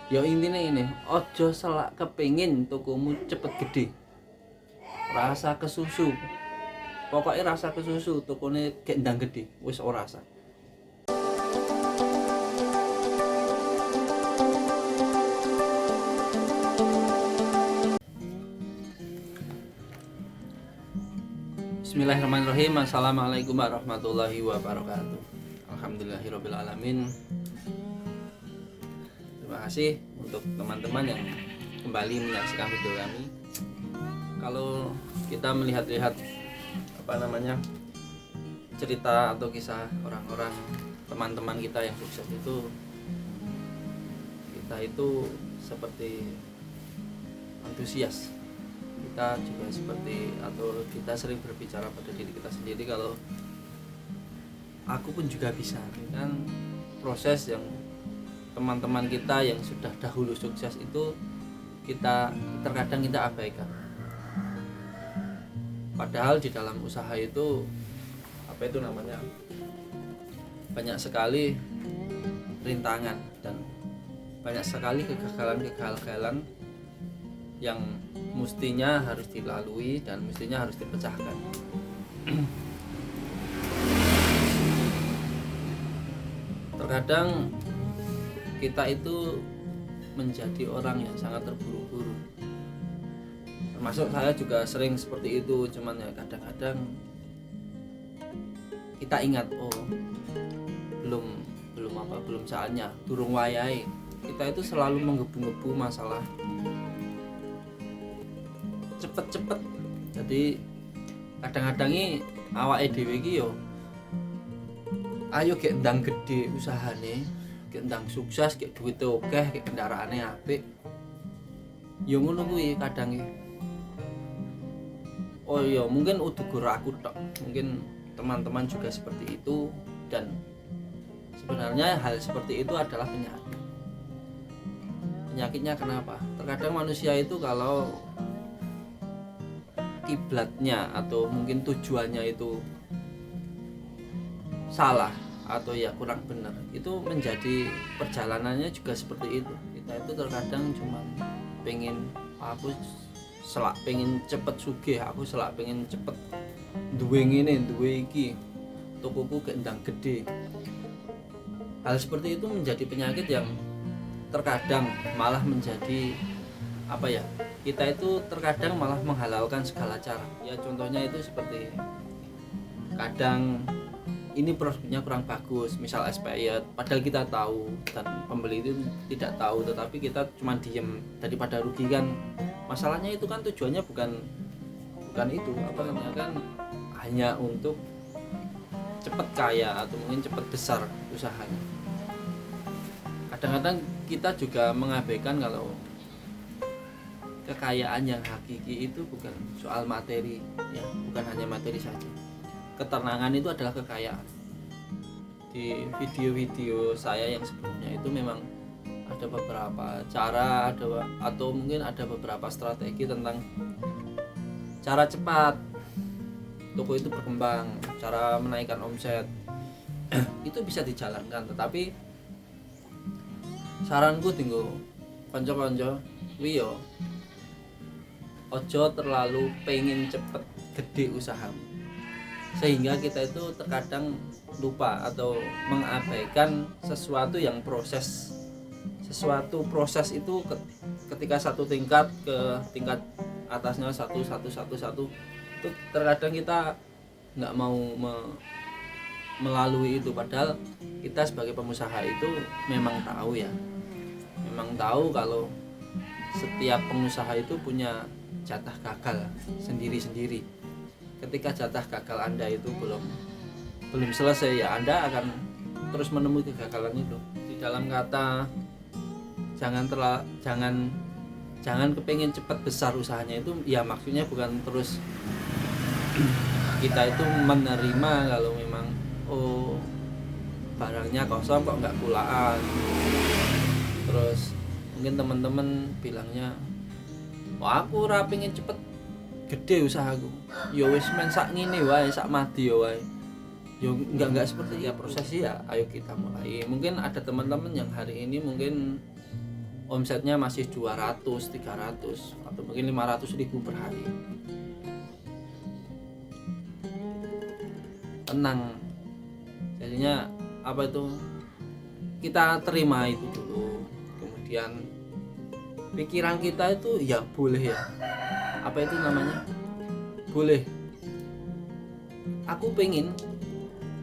Ya intinya ini, ojo selak kepingin tokomu cepet gede, rasa kesusu, pokoknya rasa kesusu tokone gendang gede wis ora rasa. Bismillahirrahmanirrahim. Assalamualaikum warahmatullahi wabarakatuh. Alhamdulillahirabbil alamin. Terima kasih untuk teman-teman yang kembali menyaksikan video kami. Kalau kita melihat-lihat cerita atau kisah orang-orang teman-teman kita yang sukses itu, kita itu seperti antusias. Kita juga seperti, atau kita sering berbicara pada diri kita sendiri kalau aku pun juga bisa. Kan proses yang teman-teman kita yang sudah dahulu sukses itu terkadang kita abaikan. Padahal di dalam usaha itu banyak sekali rintangan dan banyak sekali kegagalan yang mestinya harus dilalui dan mestinya harus dipecahkan. Terkadang kita itu menjadi orang yang sangat terburu-buru, termasuk saya juga sering seperti itu. Cuman ya kadang-kadang kita ingat, belum saatnya, durung wayai. Kita itu selalu menggebu-gebu masalah cepet-cepet. Jadi kadang-kadang ini awake dhewe iki yo ayo gek ndang gede usahane, gek ndang sukses, gek duwite akeh, gek kendaraane apik. Yo ngono kuwi kadang iki. Oh iya, mungkin udugur aku tok, mungkin teman-teman juga seperti itu. Dan sebenarnya hal seperti itu adalah penyakit. Penyakitnya kenapa? Terkadang manusia itu kalau kiblatnya atau mungkin tujuannya itu salah atau ya kurang benar, itu menjadi perjalanannya juga seperti itu. Kita itu terkadang cuma pengen, aku selak pengen cepet sugih, aku selak pengen cepet duwe ngene duwe iki, tokoku gendang gede. Hal seperti itu menjadi penyakit yang terkadang malah menjadi kita itu terkadang malah menghalalkan segala cara. Ya contohnya itu seperti kadang ini produknya kurang bagus, misal expired, padahal kita tahu dan pembeli itu tidak tahu, tetapi kita cuma diem daripada rugi kan. Masalahnya itu kan tujuannya bukan itu kan hanya untuk cepat kaya atau mungkin cepat besar usahanya. Kadang-kadang kita juga mengabaikan kalau kekayaan yang hakiki itu bukan soal materi, ya bukan hanya materi saja. Ketenangan itu adalah kekayaan. Di video-video saya yang sebelumnya itu memang ada beberapa cara, atau mungkin ada beberapa strategi tentang cara cepat toko itu berkembang, cara menaikkan omset. Itu bisa dijalankan, tetapi saranku tinggal konco-konco wiyo ojo terlalu pengen cepet gede usahamu, sehingga kita itu terkadang lupa atau mengabaikan sesuatu proses itu ketika satu tingkat ke tingkat atasnya satu itu terkadang kita nggak mau melalui itu. Padahal kita sebagai pengusaha itu memang tahu kalau setiap pengusaha itu punya jatah gagal sendiri-sendiri. Ketika jatah gagal Anda itu belum selesai, ya Anda akan terus menemui kegagalan itu. Di dalam kata jangan kepengin cepat besar usahanya itu, ya maksudnya bukan terus kita itu menerima kalau memang barangnya kosong kok nggak kulaan. Terus mungkin teman-teman bilangnya, aku ora pengen cepet gede usahaku, ya wis men sak ngene wae, sak mati ya wae. Ya enggak seperti ya prosesnya. Ya ayo kita mulai. Mungkin ada teman-teman yang hari ini mungkin omsetnya masih 200, 300 atau mungkin 500.000 per hari. Tenang, jadinya apa itu, kita terima itu dulu, kemudian pikiran kita itu ya boleh ya, apa itu namanya, boleh aku pengen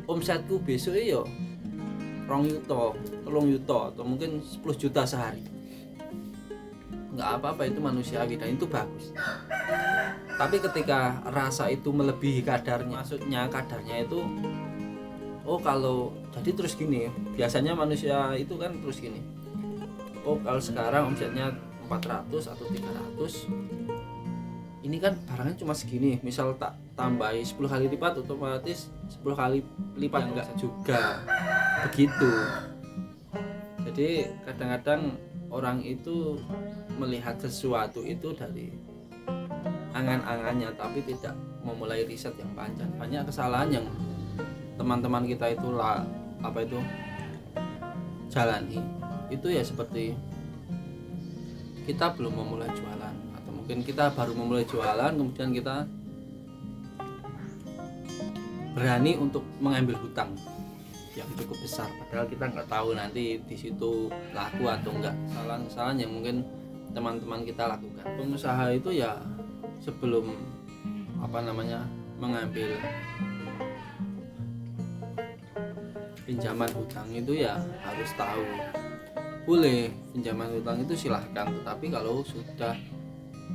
omsetku besok yo 2 juta, 3 juta atau mungkin 10 juta sehari, nggak apa-apa, itu manusiawi dan itu bagus. Tapi ketika rasa itu melebihi kadarnya, maksudnya kadarnya itu, oh kalau jadi terus gini, biasanya manusia itu kan terus gini, oh kalau sekarang omsetnya 400 atau 300, ini kan barangnya cuma segini, misal tak tambahi 10 kali lipat, otomatis 10 kali lipat enggak juga begitu. Jadi kadang-kadang orang itu melihat sesuatu itu dari angan-angannya, tapi tidak memulai riset yang panjang. Banyak kesalahan yang teman-teman kita itu jalani itu ya, seperti kita belum memulai jualan, atau mungkin kita baru memulai jualan, kemudian kita berani untuk mengambil hutang yang cukup besar, padahal kita nggak tahu nanti di situ laku atau enggak. Kesalahan-kesalahan yang mungkin teman-teman kita lakukan. Pengusaha itu ya sebelum mengambil pinjaman hutang itu ya harus tahu. Boleh pinjaman hutang itu silahkan, tetapi kalau sudah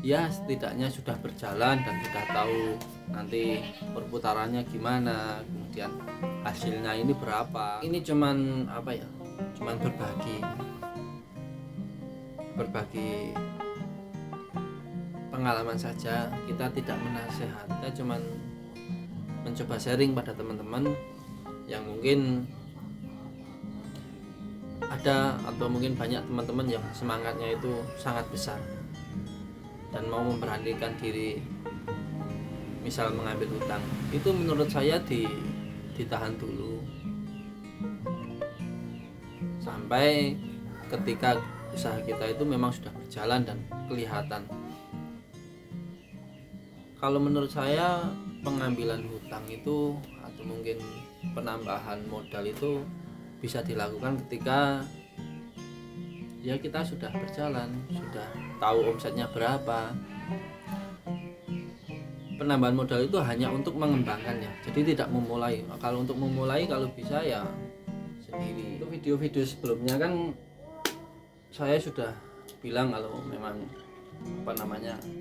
ya setidaknya sudah berjalan dan sudah tahu nanti perputarannya gimana, kemudian hasilnya ini berapa. Ini cuman berbagi pengalaman saja, kita tidak menasehat, kita cuman mencoba sharing pada teman-teman yang mungkin ada atau mungkin banyak teman-teman yang semangatnya itu sangat besar dan mau memberanikan diri, misal mengambil hutang. Itu menurut saya ditahan dulu sampai ketika usaha kita itu memang sudah berjalan dan kelihatan. Kalau menurut saya pengambilan hutang itu atau mungkin penambahan modal itu bisa dilakukan ketika ya kita sudah berjalan, sudah tahu omsetnya berapa. Penambahan modal itu hanya untuk mengembangkannya, jadi tidak memulai. Kalau untuk memulai, kalau bisa ya sendiri. Untuk video-video sebelumnya kan saya sudah bilang kalau memang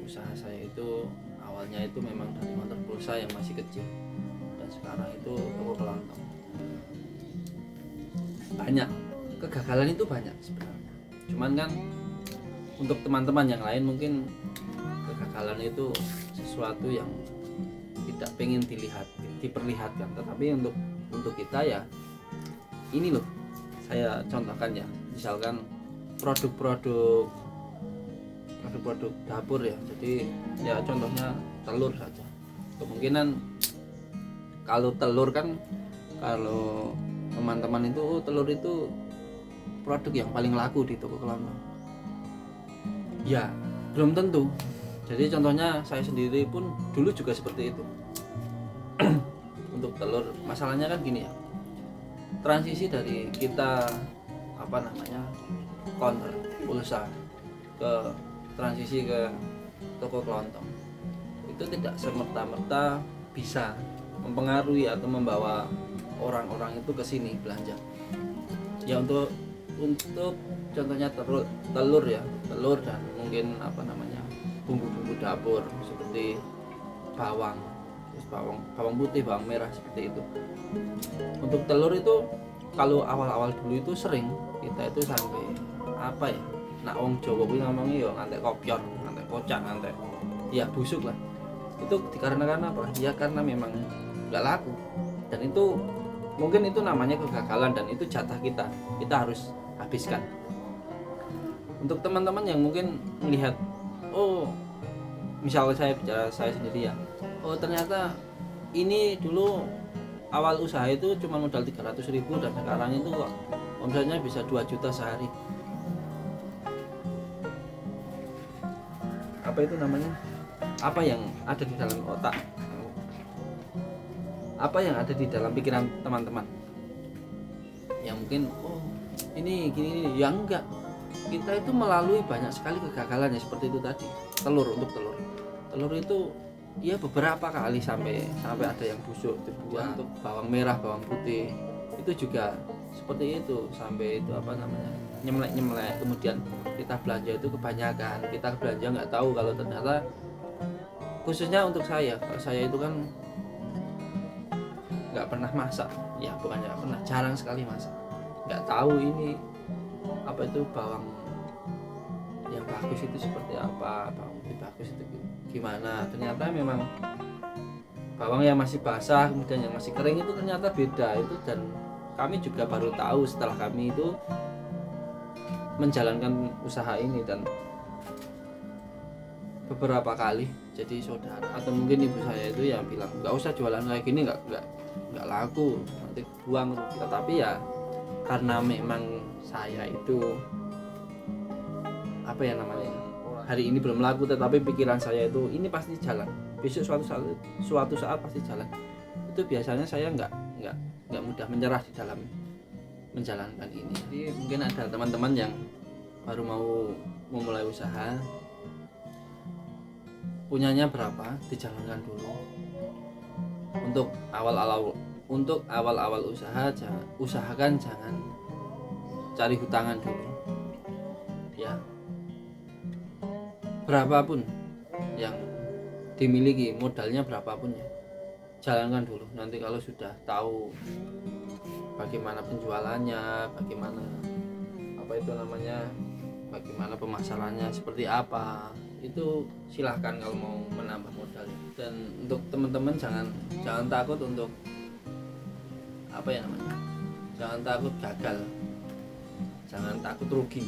usaha saya itu awalnya itu memang dari motor pulsa yang masih kecil, dan sekarang itu toko kelontong. Banyak kegagalan itu, banyak sebenarnya, cuman kan untuk teman-teman yang lain mungkin kegagalan itu sesuatu yang tidak pengen diperlihatkan, tetapi untuk kita ya ini loh, saya contohkan ya, misalkan produk-produk dapur ya. Jadi ya contohnya telur saja. Kemungkinan kalau telur kan, kalau teman-teman itu telur itu produk yang paling laku di toko kelontong. Ya belum tentu. Jadi contohnya saya sendiri pun dulu juga seperti itu. Untuk telur, masalahnya kan gini ya, transisi dari kita counter pulsa ke transisi ke toko kelontong itu tidak semerta-merta bisa mempengaruhi atau membawa orang-orang itu ke sini belanja. Ya untuk contohnya telur ya, telur dan mungkin bumbu-bumbu dapur seperti bawang putih, bawang merah, seperti itu. Untuk telur itu kalau awal-awal dulu itu sering kita itu sampai nak wong Jawa kuwi ngomongnya yo ngantek kopyor, ngantek kocak, ngantek ya busuk lah. Itu dikarenakan apa? Ya karena memang nggak laku, dan itu mungkin itu namanya kegagalan dan itu jatah kita harus habiskan. Untuk teman-teman yang mungkin melihat, oh misalnya saya bicara saya sendiri ya, oh ternyata ini dulu awal usaha itu cuma modal 300.000 dan sekarang itu kok omsetnya bisa 2 juta sehari. apa itu namanya, apa yang ada di dalam otak, apa yang ada di dalam pikiran teman-teman. Ya mungkin oh ini gini, ya enggak, kita itu melalui banyak sekali kegagalan ya, seperti itu tadi. Untuk telur itu ya beberapa kali sampai ada yang busuk dibuang. Untuk bawang merah, bawang putih itu juga seperti itu, sampai itu apa namanya, nyemlek. Kemudian kita belanja itu kebanyakan, kita belanja nggak tahu kalau ternyata, khususnya untuk saya, kalau saya itu kan nggak pernah masak, ya bukannya nggak pernah, jarang sekali masak, nggak tahu ini apa itu bawang yang bagus itu seperti apa, bawang putih bagus itu gimana. Ternyata memang bawang yang masih basah kemudian yang masih kering itu ternyata beda itu. Dan kami juga baru tahu setelah kami itu menjalankan usaha ini, dan beberapa kali jadi saudara atau mungkin ibu saya itu yang bilang nggak usah jualan kayak gini, nggak laku, nanti buang rugi. Tapi ya karena memang saya itu apa ya namanya, hari ini belum laku tetapi pikiran saya itu ini pasti jalan, besok suatu saat pasti jalan. Itu biasanya saya nggak mudah menyerah di dalam menjalankan ini. Jadi mungkin ada teman-teman yang baru mau memulai usaha, punyanya berapa dijalankan dulu. Untuk awal-awal usaha usahakan jangan cari hutangan dulu ya, berapapun yang dimiliki, modalnya berapapun ya, jalankan dulu. Nanti kalau sudah tahu bagaimana penjualannya, bagaimana apa itu namanya, bagaimana pemasarannya seperti apa, itu silahkan kalau mau menambah modalnya. Dan untuk teman-teman jangan takut untuk apa ya namanya, jangan takut gagal, jangan takut rugi.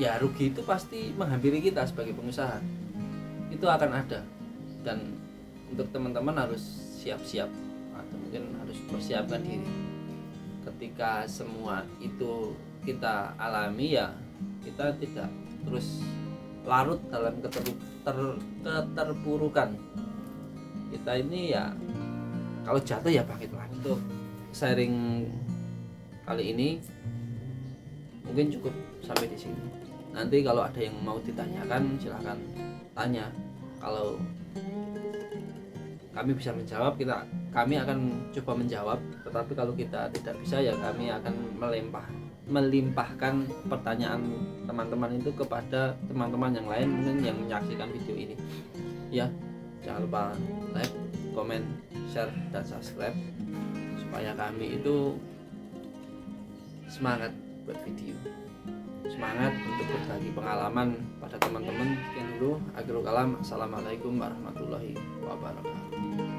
Ya rugi itu pasti menghampiri kita sebagai pengusaha, itu akan ada. Dan untuk teman-teman harus siap-siap atau mungkin harus persiapkan diri ketika semua itu kita alami, ya kita tidak terus larut dalam keterpurukan. Kita ini ya kalau jatuh ya bangkit lagi. Untuk sharing kali ini mungkin cukup sampai di sini. Nanti kalau ada yang mau ditanyakan silahkan tanya. Kalau kami bisa menjawab, kami akan coba menjawab. Tetapi kalau kita tidak bisa ya kami akan melimpahkan pertanyaan teman-teman itu kepada teman-teman yang lain mungkin yang menyaksikan video ini. Ya, jangan lupa like, komen, share, dan subscribe supaya kami itu semangat buat video, semangat untuk berbagi pengalaman pada teman-teman. Sekian dulu, akhirul kalam, assalamualaikum warahmatullahi wabarakatuh.